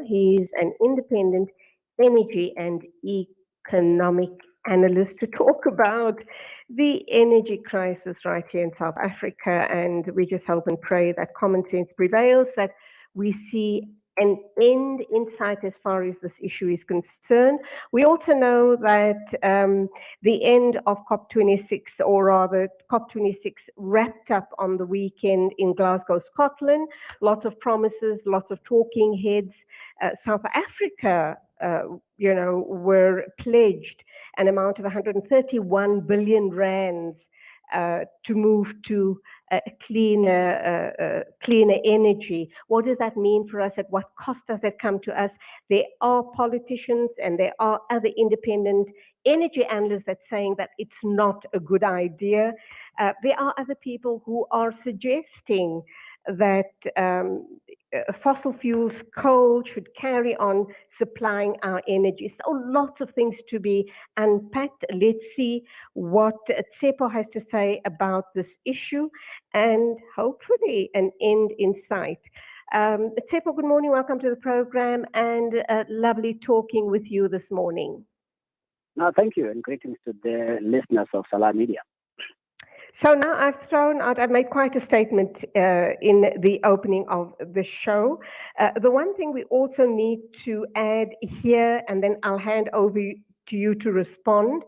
Kgadima. He's an independent energy and economic analyst to talk about the energy crisis right here in South Africa. And we just hope and pray that common sense prevails, that we see an end in sight as far as this issue is concerned. We also know that the end of COP26, or rather COP26, wrapped up on the weekend in Glasgow, Scotland. Lots of promises, lots of talking heads. South Africa, were pledged an amount of 131 billion rands to move to cleaner energy. What does that mean for us? At what cost does that come to us? There are politicians and there are other independent energy analysts that saying that it's not a good idea. There are other people who are suggesting that fossil fuels, coal should carry on supplying our energy. So lots of things to be unpacked. Let's see what Tshepo has to say about this issue, and hopefully an end in sight. Tshepo, good morning. Welcome to the program, and lovely talking with you this morning. No, thank you, and greetings to the listeners of Salam Media. So now I've made quite a statement in the opening of the show. The one thing we also need to add here, and then I'll hand over to you to respond,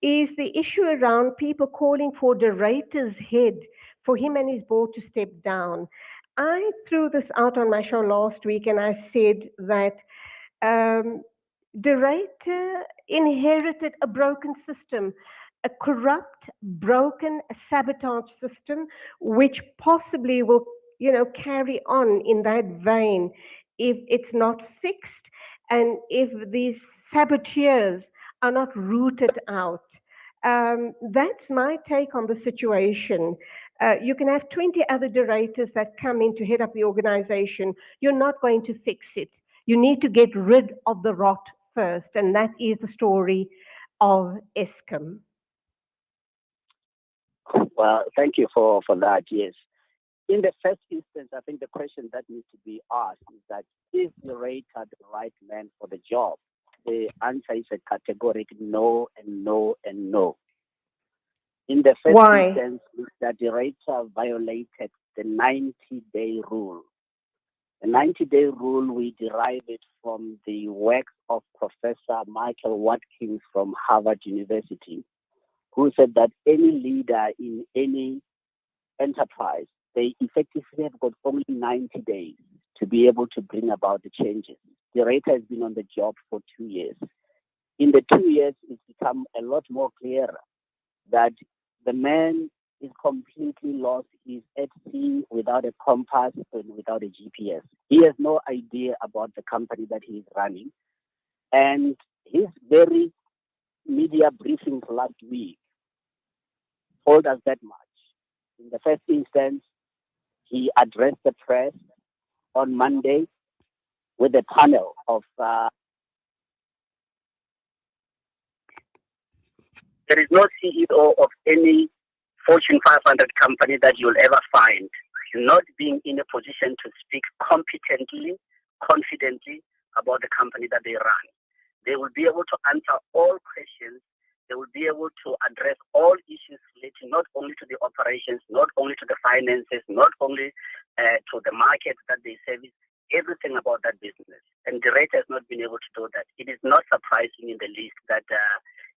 is the issue around people calling for De Ruyter's head, for him and his board to step down. I threw this out on my show last week, and I said that De Ruyter inherited a broken system, a corrupt, broken, sabotage system, which possibly will, carry on in that vein if it's not fixed, and if these saboteurs are not rooted out. That's my take on the situation. You can have 20 other directors that come in to head up the organization. You're not going to fix it. You need to get rid of the rot first, and that is the story of Eskom. Well, thank you for that. Yes. In the first instance, I think the question that needs to be asked is that, is De Ruyter the right man for the job? The answer is a categoric no and no and no. In the first instance, that De Ruyter violated the 90-day rule. The 90-day rule, we derive it from the work of Professor Michael Watkins from Harvard University, who said that any leader in any enterprise, they effectively have got only 90 days to be able to bring about the changes. De Ruyter has been on the job for 2 years. In the 2 years, it's become a lot more clearer that the man is completely lost. He's at sea without a compass and without a GPS. He has no idea about the company that he is running. And his very media briefings last week told us that much. In the first instance, he addressed the press on Monday with a panel of there is no CEO of any Fortune 500 company that you'll ever find not being in a position to speak competently, confidently about the company that they run. They will be able to answer all questions. They will be able to address all issues relating not only to the operations, not only to the finances, not only to the market that they service, everything about that business. And De Ruyter has not been able to do that. It is not surprising in the least that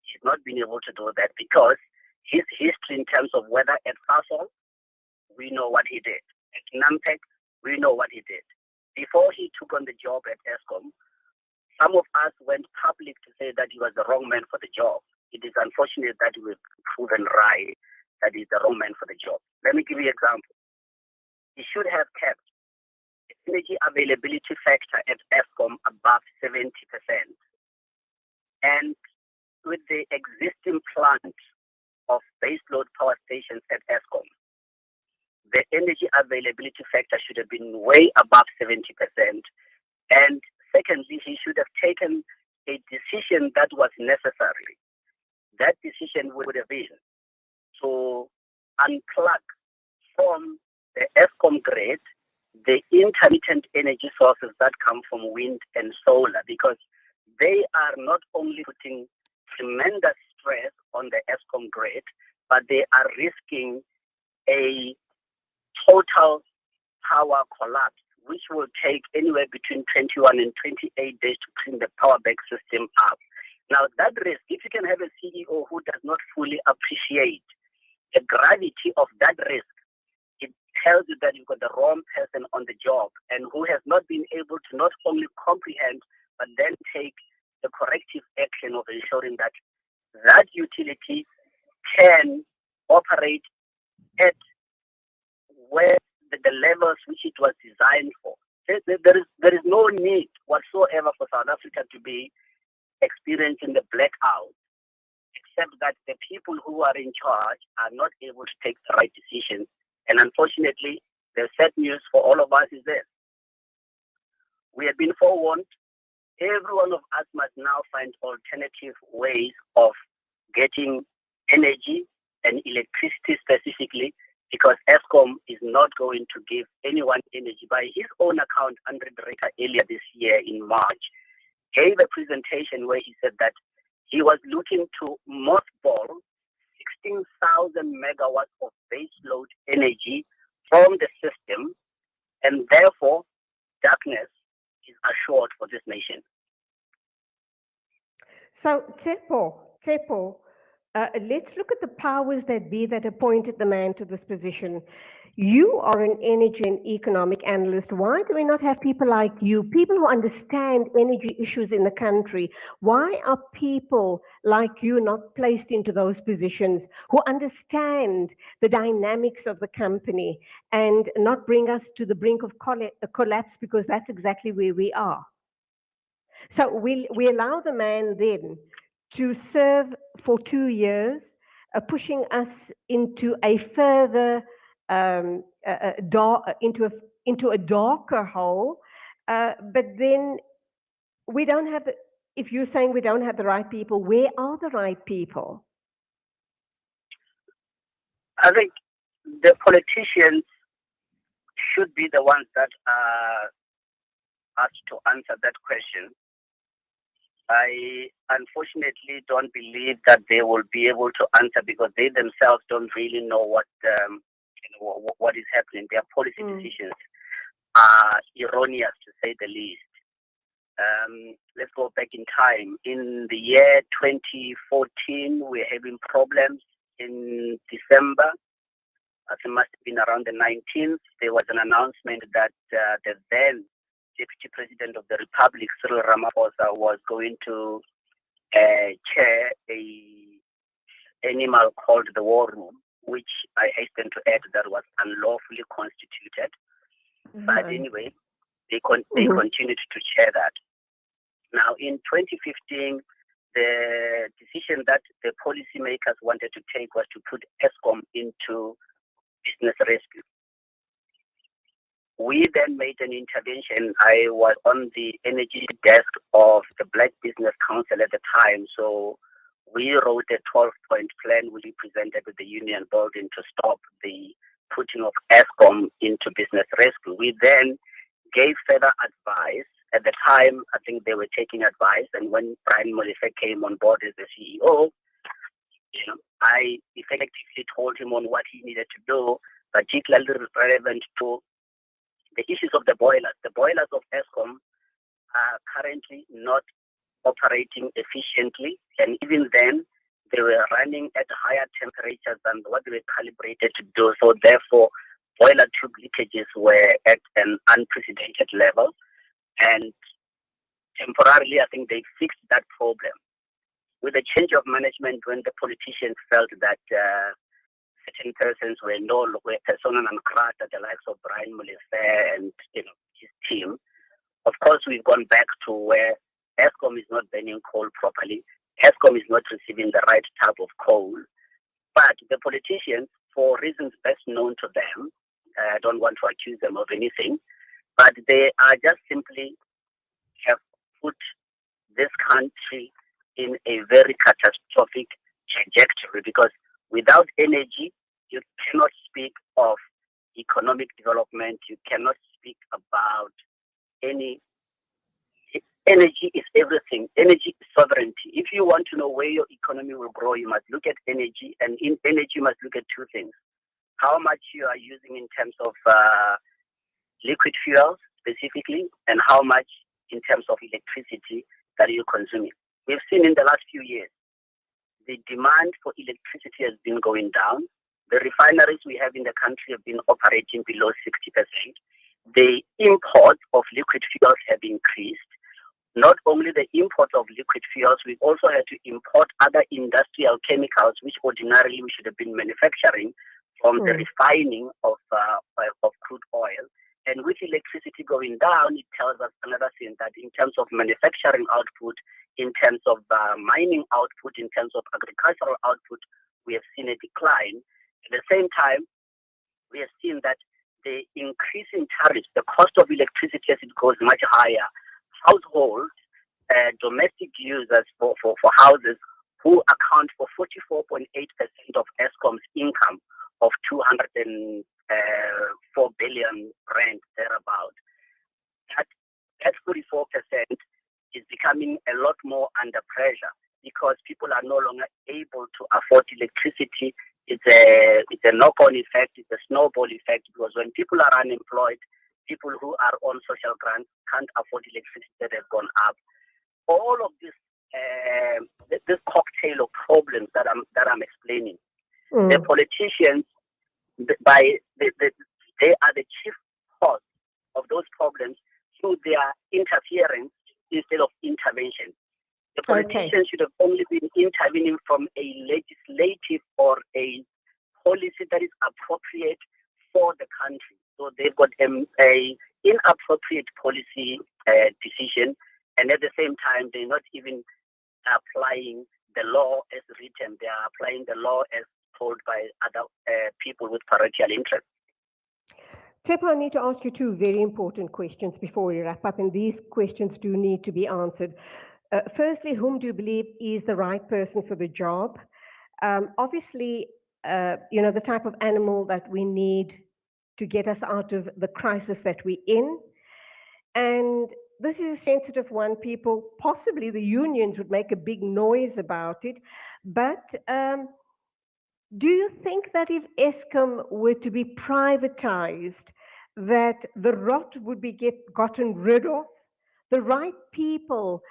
he's not been able to do that, because his history in terms of whether at Sasol, we know what he did. At Nampek, we know what he did. Before he took on the job at Eskom, some of us went public to say that he was the wrong man for the job. It is unfortunate that he was proven right that he's the wrong man for the job. Let me give you an example. He should have kept the energy availability factor at Eskom above 70%. And with the existing plant of baseload power stations at Eskom, the energy availability factor should have been way above 70%. And secondly, he should have taken a decision that was necessary. That decision would have been to unplug from the Eskom grid the intermittent energy sources that come from wind and solar, because they are not only putting tremendous stress on the ESCOM grid, but they are risking a total power collapse, which will take anywhere between 21 and 28 days to clean the power back system up. Now, that risk, if you can have a CEO who does not fully appreciate the gravity of that risk, it tells you that you've got the wrong person on the job and who has not been able to not only comprehend, but then take the corrective action of ensuring that that utility can operate at where the levels which it was designed for. There is no need whatsoever for South Africa to be experiencing the blackout, except that the people who are in charge are not able to take the right decisions. And unfortunately, the sad news for all of us is this. We have been forewarned. Every one of us must now find alternative ways of getting energy and electricity specifically, because ESCOM is not going to give anyone energy. By his own account, Andre Dreyer earlier this year in March gave a presentation where he said that he was looking to mothball 16,000 megawatts of baseload energy from the system, and therefore darkness is assured for this nation. So, Tshepo, let's look at the powers that be that appointed the man to this position. You are an energy and economic analyst. Why do we not have people like you, people who understand energy issues in the country? Why are people like you not placed into those positions who understand the dynamics of the company and not bring us to the brink of collapse, because that's exactly where we are? So we allow the man then to serve for 2 years, pushing us into a further into a darker hole. But then we don't have. If you're saying we don't have the right people, where are the right people? I think the politicians should be the ones that are asked to answer that question. I unfortunately don't believe that they will be able to answer, because they themselves don't really know what is happening. Their policy decisions are erroneous, to say the least. Let's go back in time. In the year 2014, we're having problems. In December, I think it must have been around the 19th, there was an announcement that the then Deputy President of the Republic, Cyril Ramaphosa, was going to chair a animal called the War Room, which I hasten to add that was unlawfully constituted. Right. But anyway, they continued to chair that. Now, in 2015, the decision that the policymakers wanted to take was to put ESCOM into business rescue. We then made an intervention. I was on the energy desk of the Black Business Council at the time, so we wrote a 12-point plan which we presented to the union building to stop the putting of ESCOM into business rescue. We then gave further advice. At the time, I think they were taking advice, and when Brian Molefe came on board as the CEO, I effectively told him on what he needed to do, particularly relevant to the issues of the boilers. The boilers of ESCOM are currently not operating efficiently, and even then, they were running at higher temperatures than what they were calibrated to do. So therefore, boiler tube leakages were at an unprecedented level. And temporarily, I think they fixed that problem. With the change of management, when the politicians felt that certain persons were persona non grata, the likes of Brian Molefe and his team, of course, we've gone back to where ESCOM is not burning coal properly. ESCOM is not receiving the right type of coal. But the politicians, for reasons best known to them, I don't want to accuse them of anything, but they are just simply have put this country in a very catastrophic trajectory, because without energy, you cannot speak of economic development, you cannot speak about any energy is everything. Energy is sovereignty. If you want to know where your economy will grow, you must look at energy, and in energy you must look at two things: how much you are using in terms of liquid fuels specifically, and how much in terms of electricity that you're consuming. We've seen in the last few years the demand for electricity has been going down. The refineries we have in the country have been operating below 60%. The imports of liquid fuels have increased. Not only the import of liquid fuels, we've also had to import other industrial chemicals which ordinarily we should have been manufacturing from the refining of crude oil. And with electricity going down, it tells us another thing, that in terms of manufacturing output, in terms of mining output, in terms of agricultural output, we have seen a decline. At the same time, we have seen that the increase in tariffs, the cost of electricity as it goes much higher, households, domestic users for houses who account for 44.8% of Eskom's income of 204 billion rand thereabout. That 44% is becoming a lot more under pressure because people are no longer able to afford electricity. It's a knock-on effect, it's a snowball effect, because when people are unemployed, people who are on social grants can't afford electricity that has gone up. All of this cocktail of problems that I'm explaining, the politicians, they are the chief cause of those problems through their interference instead of intervention. The politicians should have only been intervening from a legislative or a policy that is appropriate for the country. So they've got a inappropriate policy decision, and at the same time, they're not even applying the law as written. They are applying the law as told by other people with parochial interest. Tshepo, I need to ask you two very important questions before we wrap up, and these questions do need to be answered. Firstly, whom do you believe is the right person for the job? Obviously, the type of animal that we need to get us out of the crisis that we're in. And this is a sensitive one. People, possibly the unions, would make a big noise about it. But do you think that if Eskom were to be privatized, that the rot would be gotten rid of? The right people,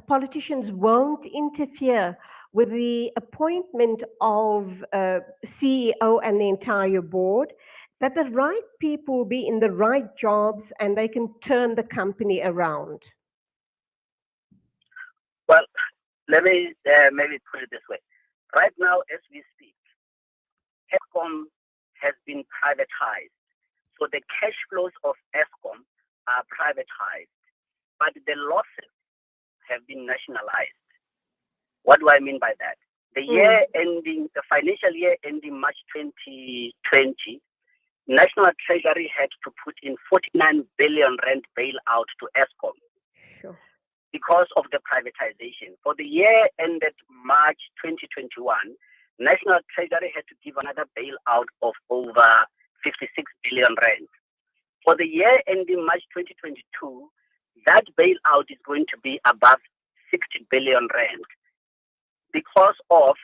politicians won't interfere with the appointment of CEO and the entire board, that the right people will be in the right jobs and they can turn the company around? Well, let me maybe put it this way. Right now, as we speak, Eskom has been privatized. So the cash flows of Eskom are privatized, but the losses have been nationalized. What do I mean by that? The financial year ending March 2020, National Treasury had to put in 49 billion rand bailout to Eskom. Sure. Because of the privatization. For the year ended March 2021, National Treasury had to give another bailout of over 56 billion rand. For the year ending March 2022, that bailout is going to be above 60 billion rand. Because of,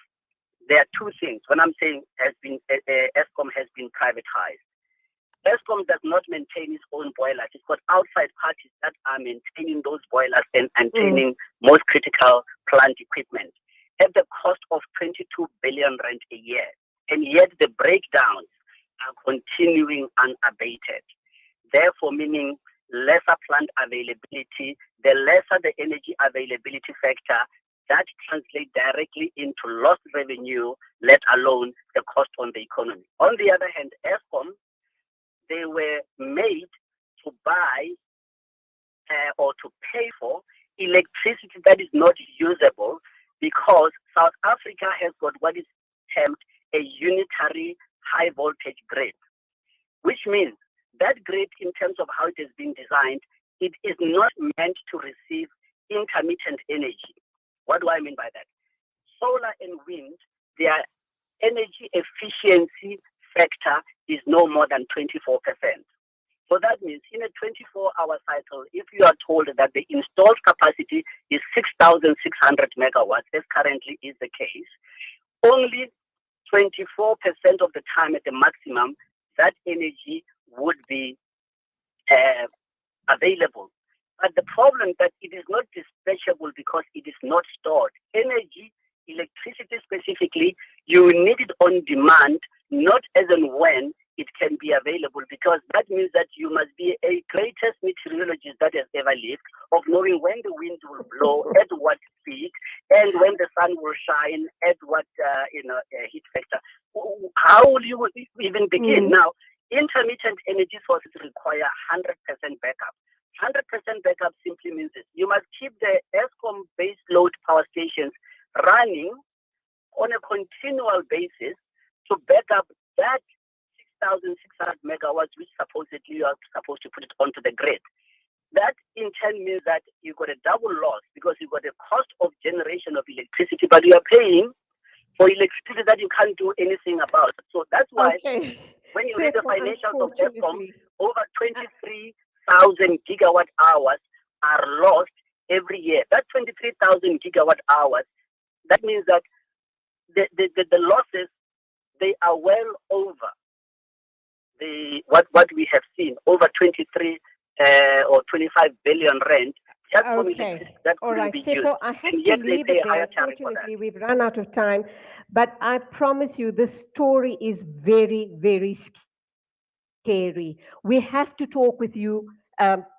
there are two things. When I'm saying Eskom has been privatized, Eskom does not maintain its own boilers. It's got outside parties that are maintaining those boilers and maintaining most critical plant equipment at the cost of 22 billion rand a year. And yet the breakdowns are continuing unabated. Therefore, meaning lesser plant availability, the lesser the energy availability factor, that translates directly into lost revenue, let alone the cost on the economy. On the other hand, Eskom, they were made to buy or to pay for electricity that is not usable, because South Africa has got what is termed a unitary high voltage grid, which means that grid, in terms of how it has been designed, it is not meant to receive intermittent energy. What do I mean by that? Solar and wind, their energy efficiency factor is no more than 24%. So that means in a 24-hour cycle, if you are told that the installed capacity is 6,600 megawatts, as currently is the case, only 24% of the time at the maximum, that energy would be available. But the problem that it is not dispatchable because it is not stored. Energy, electricity specifically, you need it on demand, not as and when it can be available, because that means that you must be a greatest meteorologist that has ever lived, of knowing when the wind will blow, at what speed, and when the sun will shine, at what heat factor. How will you even begin? Now, intermittent energy sources require 100% backup. 100% backup simply means this. You must keep the ESCOM base load power stations running on a continual basis to back up that 6,600 megawatts, which supposedly you are supposed to put it onto the grid. That in turn means that you've got a double loss because you've got a cost of generation of electricity, but you are paying for electricity that you can't do anything about. So that's why when you read the financials of ESCOM, over 23,000 gigawatt hours are lost every year. That 23,000 gigawatt hours, that means that the losses, they are well over what we have seen, over 23 or 25 billion rand. Okay. All right, Tshepo, I have to leave it there. Unfortunately, we've run out of time. But I promise you, this story is very, very scary. We have to talk with you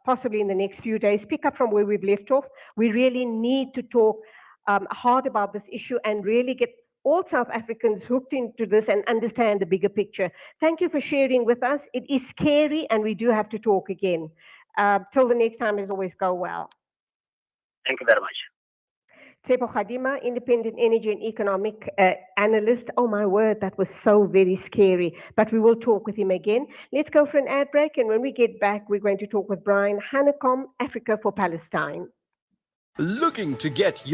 possibly in the next few days, pick up from where we've left off. We really need to talk hard about this issue and really get all South Africans hooked into this and understand the bigger picture. Thank you for sharing with us. It is scary and we do have to talk again. Till the next time, as always, go well. Thank you very much. Tshepo Kgadima, Independent Energy and Economic Analyst. Oh my word, that was so very scary. But we will talk with him again. Let's go for an ad break. And when we get back, we're going to talk with Brian Hanekom, Africa for Palestine. Looking to get your